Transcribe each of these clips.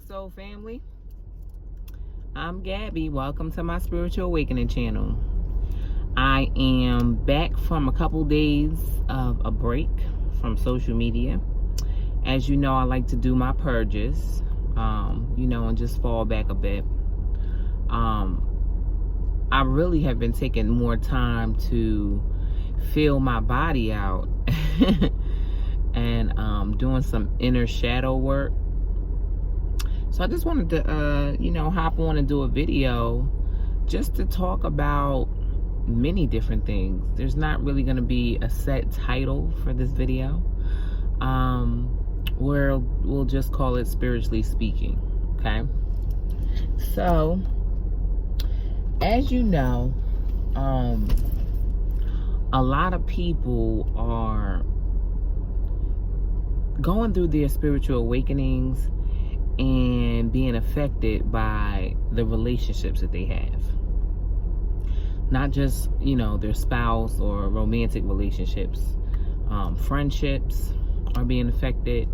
Soul Family. I'm Gabby. Welcome to my Spiritual Awakening channel. I am back from a couple days of a break from social media. As you know, I like to do my purges, and just fall back a bit. I really have been taking more time to feel my body out and doing some inner shadow work. So I just wanted to, hop on and do a video just to talk about many different things. There's not really going to be a set title for this video. We'll just call it Spiritually Speaking, okay? So, as you know, a lot of people are going through their spiritual awakenings and being affected by the relationships that they have. Not just, their spouse or romantic relationships. Friendships are being affected.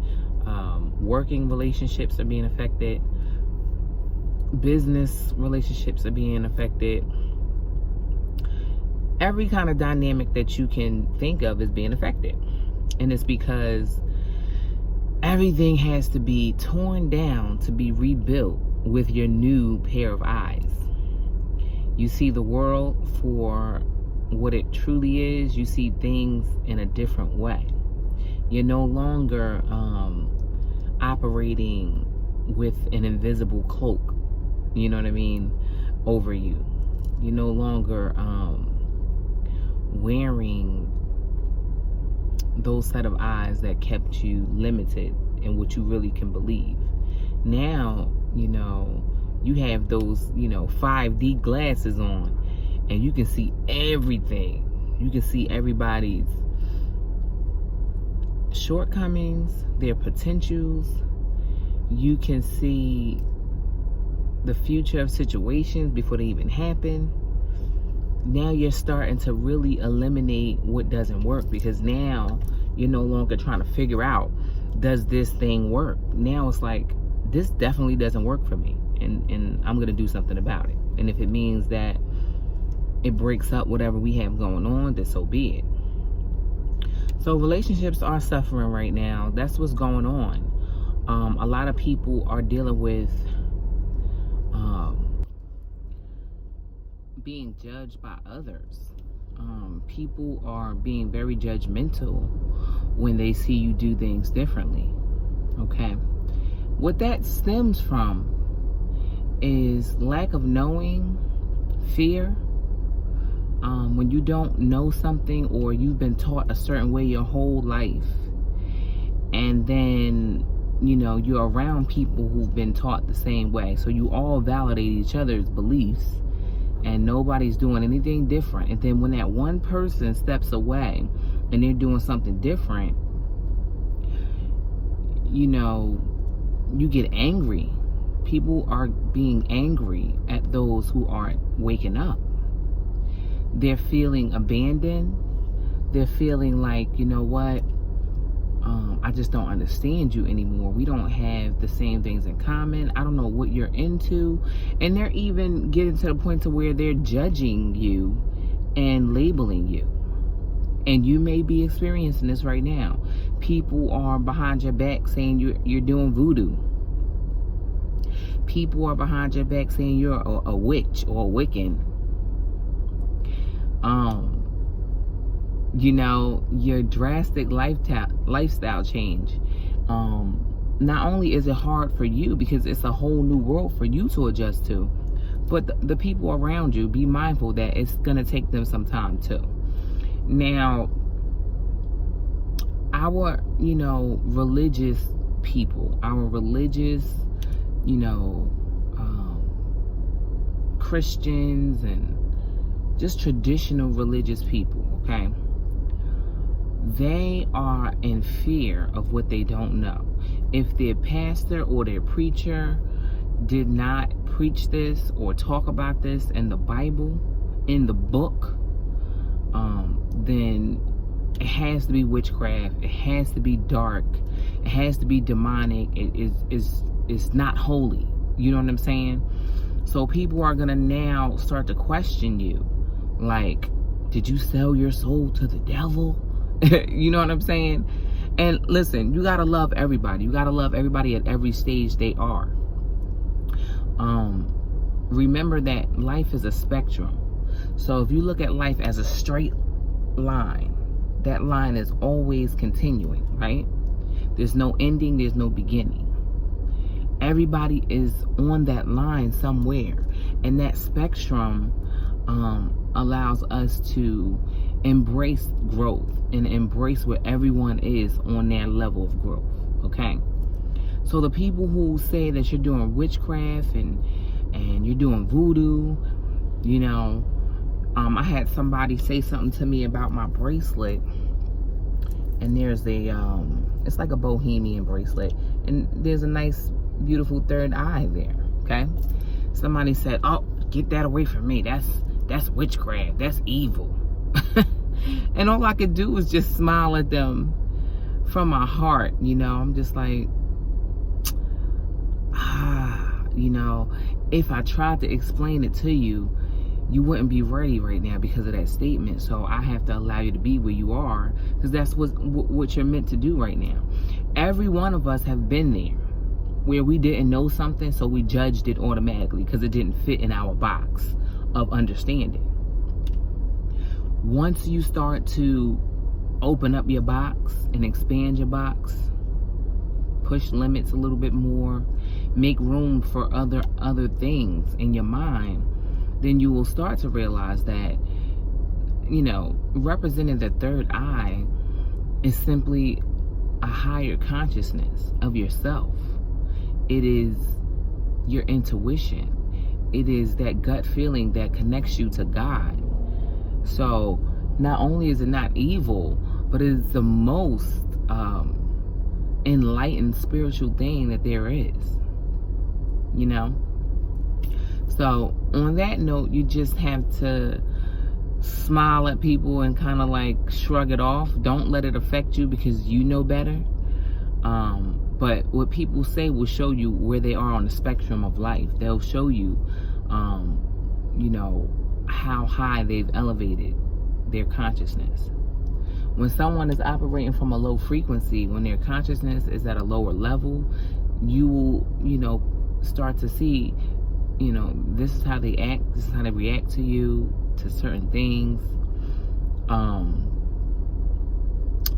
Working relationships are being affected. Business relationships are being affected. Every kind of dynamic that you can think of is being affected. And it's because everything has to be torn down to be rebuilt with your new pair of eyes. You see the world for what it truly is. You see things in a different way. You're no longer operating with an invisible cloak, you know what I mean, over you. You're no longer wearing those set of eyes that kept you limited in what you really can believe. Now, you have those, 5D glasses on, and you can see everything. You can see everybody's shortcomings, their potentials. You can see the future of situations before they even happen. Now you're starting to really eliminate what doesn't work, because now you're no longer trying to figure out, does this thing work? Now it's like, this definitely doesn't work for me, and I'm going to do something about it. And if it means that it breaks up whatever we have going on, then so be it. So relationships are suffering right now. That's what's going on. A lot of people are dealing with being judged by others. People are being very judgmental when they see you do things differently. Okay, what that stems from is lack of knowing, fear. When you don't know something, or you've been taught a certain way your whole life, and then you're around people who've been taught the same way, so you all validate each other's beliefs, and nobody's doing anything different. And then when that one person steps away and they're doing something different, you get angry. People are being angry at those who aren't waking up. They're feeling abandoned. They're feeling like, I just don't understand you anymore. We don't have the same things in common. I don't know what you're into. And they're even getting to the point to where they're judging you and labeling you. And you may be experiencing this right now. People are behind your back saying you're doing voodoo. People are behind your back saying you're a witch or a Wiccan. Your drastic lifestyle change. Not only is it hard for you, because it's a whole new world for you to adjust to, but the people around you, be mindful that it's going to take them some time too. Now, our, religious people, our religious, Christians and just traditional religious people, okay? They are in fear of what they don't know. If their pastor or their preacher did not preach this or talk about this in the Bible, in the book, then it has to be witchcraft. It has to be dark. It has to be demonic. It is it's not holy. You know what I'm saying? So people are gonna now start to question you, like, did you sell your soul to the devil? You know what I'm saying? And listen, you gotta love everybody. You gotta love everybody at every stage they are. Remember that life is a spectrum. So if you look at life as a straight line, that line is always continuing, right? There's no ending, there's no beginning. Everybody is on that line somewhere, and that spectrum allows us to embrace growth and embrace where everyone is on their level of growth. Okay, so the people who say that you're doing witchcraft and you're doing voodoo, you know, I had somebody say something to me about my bracelet, and there's a it's like a bohemian bracelet, and there's a nice beautiful third eye there. Okay, somebody said, oh, get that away from me, that's witchcraft, that's evil. And all I could do was just smile at them from my heart. You know, I'm just like, you know, if I tried to explain it to you, you wouldn't be ready right now because of that statement. So I have to allow you to be where you are, because that's what you're meant to do right now. Every one of us have been there where we didn't know something, so we judged it automatically because it didn't fit in our box of understanding. Once you start to open up your box and expand your box, push limits a little bit more, make room for other things in your mind, then you will start to realize that, you know, representing the third eye is simply a higher consciousness of yourself. It is your intuition. It is that gut feeling that connects you to God. So not only is it not evil, but it is the most enlightened spiritual thing that there is. You know? So on that note, you just have to smile at people and kind of like shrug it off. Don't let it affect you because you know better. But what people say will show you where they are on the spectrum of life. They'll show you, you know, how high they've elevated their consciousness. When someone is operating from a low frequency, when their consciousness is at a lower level, you will, you know, start to see, you know, this is how they act, this is how they react to you, to certain things.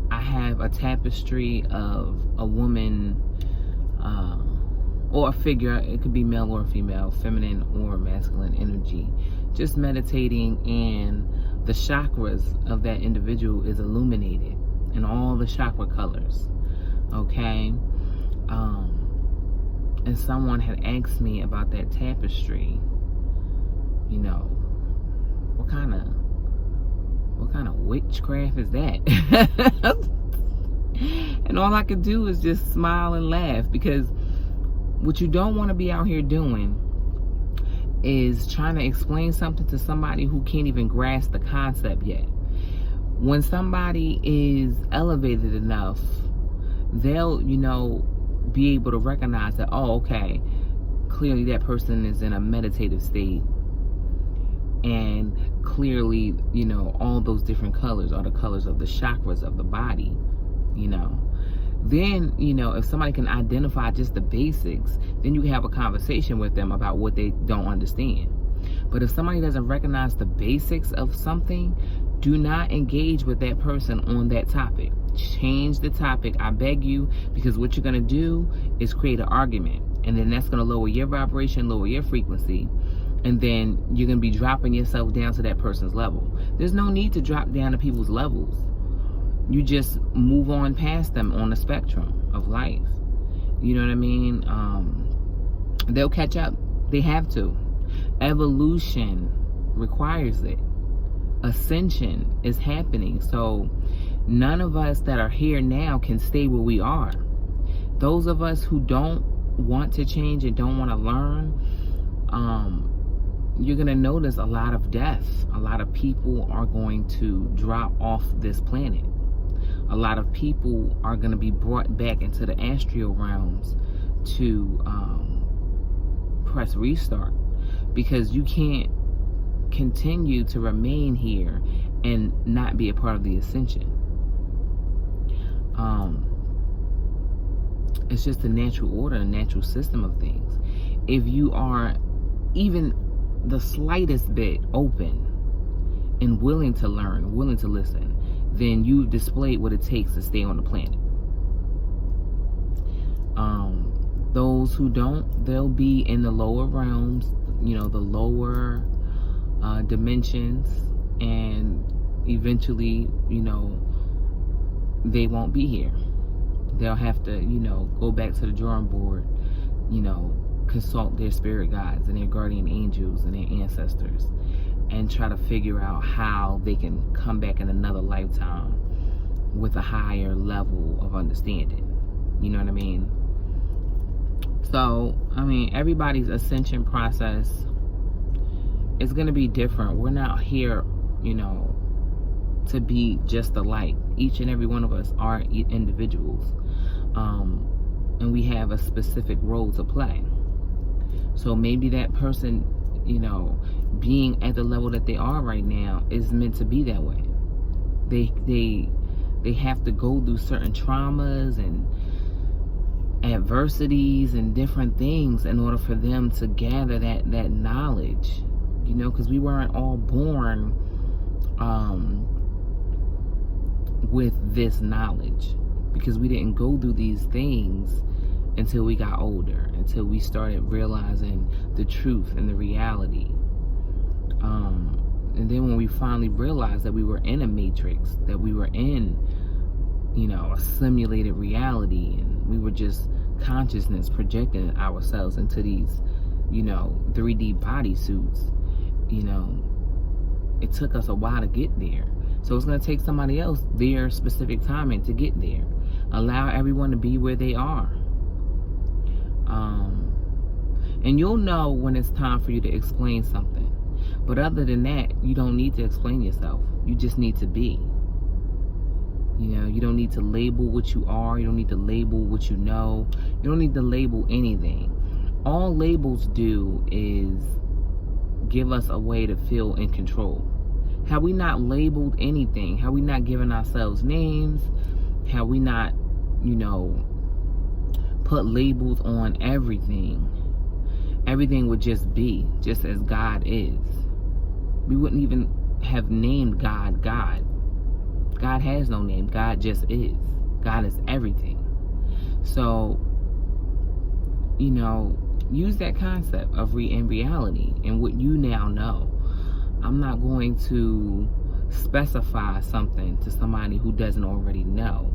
I have a tapestry of a woman or a figure. It could be male or female, feminine or masculine energy, just meditating, and the chakras of that individual is illuminated in all the chakra colors. Okay. And someone had asked me about that tapestry, you know, what kind of witchcraft is that? And all I could do is just smile and laugh, because what you don't want to be out here doing is trying to explain something to somebody who can't even grasp the concept yet. When somebody is elevated enough, they'll, you know, be able to recognize that, oh, okay, clearly that person is in a meditative state, and clearly, you know, all those different colors are the colors of the chakras of the body, you know. Then, you know, if somebody can identify just the basics, then you can have a conversation with them about what they don't understand. But if somebody doesn't recognize the basics of something, do not engage with that person on that topic. Change the topic, I beg you, because what you're going to do is create an argument, and then that's going to lower your vibration, lower your frequency, and then you're going to be dropping yourself down to that person's level. There's no need to drop down to people's levels. You just move on past them on the spectrum of life. You know what I mean? They'll catch up. They have to. Evolution requires it. Ascension is happening. So none of us that are here now can stay where we are. Those of us who don't want to change and don't want to learn, you're going to notice a lot of death. A lot of people are going to drop off this planet. A lot of people are going to be brought back into the astral realms to press restart, because you can't continue to remain here and not be a part of the ascension. It's just a natural order, a natural system of things. If you are even the slightest bit open and willing to learn, willing to listen, then you've displayed what it takes to stay on the planet. Those who don't, they'll be in the lower realms, the lower dimensions, and eventually, they won't be here. They'll have to, go back to the drawing board, consult their spirit guides and their guardian angels and their ancestors, and try to figure out how they can come back in another lifetime with a higher level of understanding. You know what I mean? So, everybody's ascension process is going to be different. We're not here, to be just alike. Each and every one of us are individuals. And we have a specific role to play. So maybe that person, being at the level that they are right now is meant to be that way. They have to go through certain traumas and adversities and different things in order for them to gather that knowledge, because we weren't all born with this knowledge, because we didn't go through these things until we got older, until we started realizing the truth and the reality. And then when we finally realized that we were in a matrix, that we were in a simulated reality, and we were just consciousness projecting ourselves into these 3D bodysuits. It took us a while to get there, so it's going to take somebody else their specific timing to get there. Allow everyone to be where they are, and you'll know when it's time for you to explain something. But other than that, you don't need to explain yourself. You just need to be. You don't need to label what you are. You don't need to label what you know. You don't need to label anything. All labels do is give us a way to feel in control. Have we not labeled anything? Have we not given ourselves names? Have we not, put labels on everything? Everything would just be, just as God is. We wouldn't even have named God God. God has no name. God just is. God is everything. So, use that concept of in reality and what you now know. I'm not going to specify something to somebody who doesn't already know,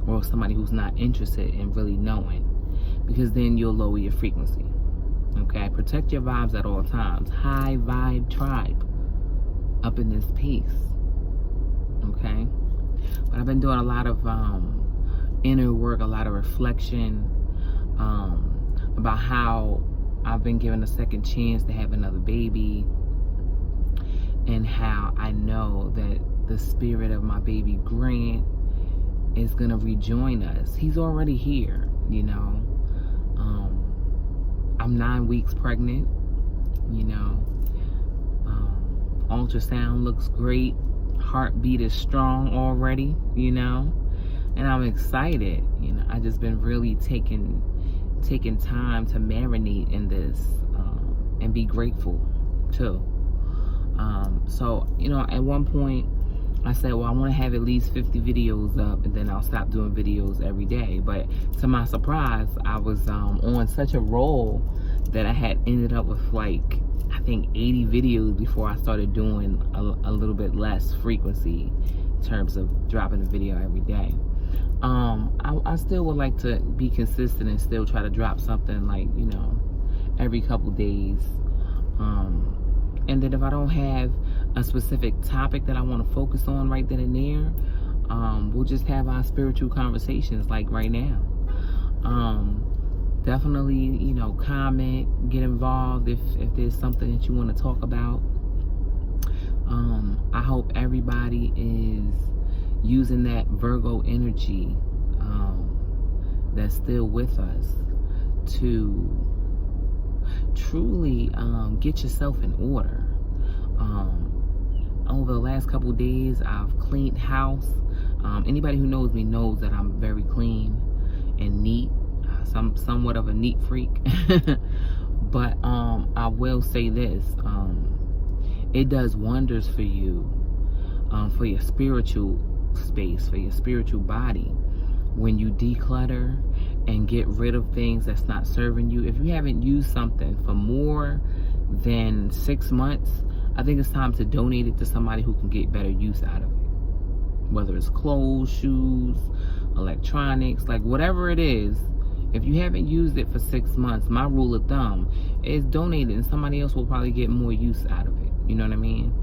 or somebody who's not interested in really knowing, because then you'll lower your frequency. Okay? Protect your vibes at all times. High vibe tribe up in this piece. Okay? But I've been doing a lot of inner work, a lot of reflection about how I've been given a second chance to have another baby, and how I know that the spirit of my baby Grant is going to rejoin us. He's already here, I'm 9 weeks pregnant, ultrasound looks great. Heartbeat is strong already, and I'm excited. I just been really taking time to marinate in this, and be grateful too. So at one point I said, well, I want to have at least 50 videos up, and then I'll stop doing videos every day. But to my surprise, I was on such a roll that I had ended up with like, I think 80 videos before I started doing a little bit less frequency in terms of dropping a video every day. I still would like to be consistent and still try to drop something like, every couple days. And then if I don't have a specific topic that I want to focus on right then and there, we'll just have our spiritual conversations like right now. Definitely, comment, get involved if there's something that you want to talk about. I hope everybody is using that Virgo energy that's still with us to truly get yourself in order. Over the last couple days, I've cleaned house. Anybody who knows me knows that I'm very clean and neat. Somewhat of a neat freak. But I will say this. It does wonders for you, for your spiritual space, for your spiritual body, when you declutter and get rid of things that's not serving you. If you haven't used something for more than 6 months, I think it's time to donate it to somebody who can get better use out of it. Whether it's clothes, shoes, electronics, like whatever it is. If you haven't used it for 6 months, my rule of thumb is donate it, and somebody else will probably get more use out of it. You know what I mean?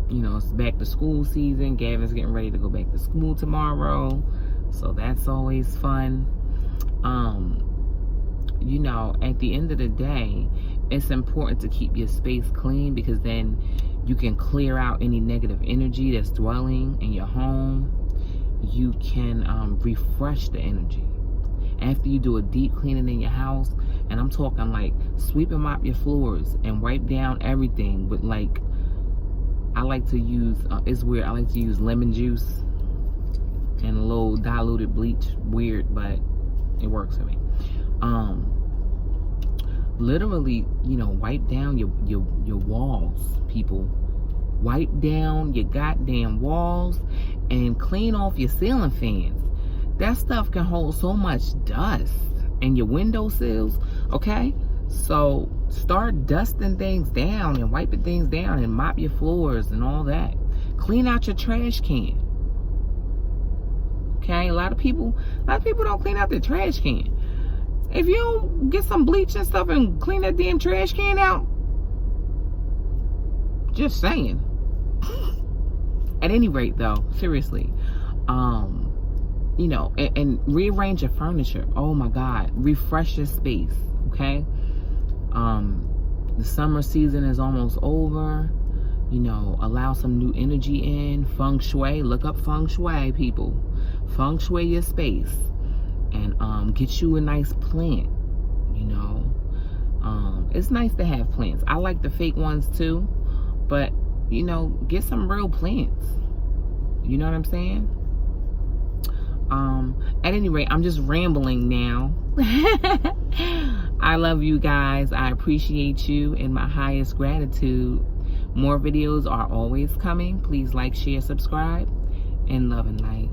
You know, it's back to school season. Gavin's getting ready to go back to school tomorrow, so that's always fun. You know, at the end of the day, it's important to keep your space clean, because then you can clear out any negative energy that's dwelling in your home. You can refresh the energy. After you do a deep cleaning in your house, and I'm talking like sweep and mop your floors and wipe down everything with, like, I like to use, it's weird, I like to use lemon juice and a little diluted bleach. Weird, but it works for me. Literally, you know, wipe down your walls, people. Wipe down your goddamn walls and clean off your ceiling fans. That stuff can hold so much dust. And your windowsills, okay? So start dusting things down and wiping things down and mop your floors and all that. Clean out your trash can. Okay? A lot of people don't clean out their trash can. If you don't get some bleach and stuff and clean that damn trash can out, just saying. At any rate, though, seriously, you know, and rearrange your furniture. Oh my God, refresh your space. Okay. The summer season is almost over. You know, allow some new energy in. Feng Shui. Look up Feng Shui, people. Feng Shui your space. And get you a nice plant. You know, it's nice to have plants. I like the fake ones too, but you know, get some real plants. You know what I'm saying? At any rate, I'm just rambling now. I love you guys. I appreciate you in my highest gratitude. More videos are always coming. Please like, share, subscribe, and love and light.